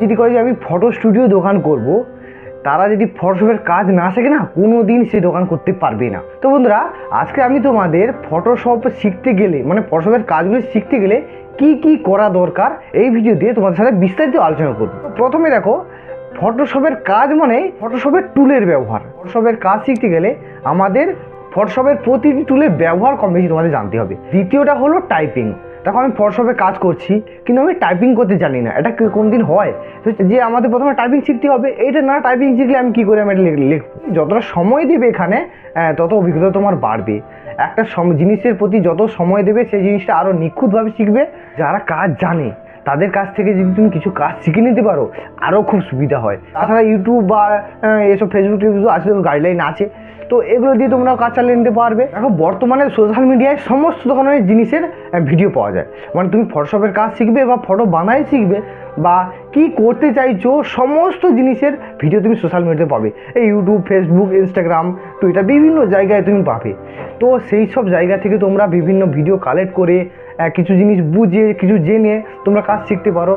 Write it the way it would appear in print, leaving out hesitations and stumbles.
যদি কয় যে আমি ফটো স্টুডিও দোকান করব, তারা যদি ফটোশপের কাজ না শেখে না, কোনো দিন সে দোকান করতে পারবে না। তো বন্ধুরা, আজকে আমি তোমাদের ফটোশপ শিখতে গেলে, মানে ফটোশপের কাজগুলো শিখতে গেলে কি কি করা দরকার, এই ভিডিও দিয়ে তোমাদের সাথে বিস্তারিত আলোচনা করব। তো প্রথমে দেখো, ফটোশপের কাজ মানে ফটোশপের টুলের ব্যবহার। ফটোশপের কাজ শিখতে গেলে আমাদের ফটোশপের প্রতিটি টুলের ব্যবহার কম বেশি তোমাদের জানতে হবে। দ্বিতীয়টা হলো টাইপিং। দেখো, আমি ফটোশপে কাজ করছি কিন্তু আমি টাইপিং করতে জানি না, এটা কোনদিন হয় যে আমাদের প্রথমে টাইপিং শিখতে হবে? এইটা না, টাইপিং শিখলে আমি কী করে আমি এটা লিখব? যতটা সময় দেবে এখানে তত অভিজ্ঞতা তোমার বাড়বে। একটা জিনিসের প্রতি যত সময় দেবে সেই জিনিসটা আরও নিখুঁতভাবে শিখবে। যারা কাজ জানে তাদের কাছ থেকে যদি তুমি কিছু কাজ শিখে নিতে পারো, আরও খুব সুবিধা হয়। তাছাড়া ইউটিউব বা এসব ফেসবুক আছে, গাইডলাইন আছে, তো এগুলো দিয়ে তোমরা কাজ চালিয়ে নিতে পারবে। দেখো, বর্তমানে সোশ্যাল মিডিয়ায় সমস্ত ধরনের জিনিসের ভিডিও পাওয়া যায়। মানে তুমি ফটোশপের কাজ শিখবে বা ফটো বানাই শিখবে বা কি করতে চাইছো, সমস্ত জিনিসের ভিডিও তুমি সোশ্যাল মিডিয়াতে পাবে। এই ইউটিউব, ফেসবুক, ইনস্টাগ্রাম, টুইটার, বিভিন্ন জায়গায় তুমি পাবে। তো সেই সব জায়গা থেকে তোমরা বিভিন্ন ভিডিও কালেক্ট করে কিছু জিনিস বুঝে, কিছু জেনে তোমরা কাজ শিখতে পারো।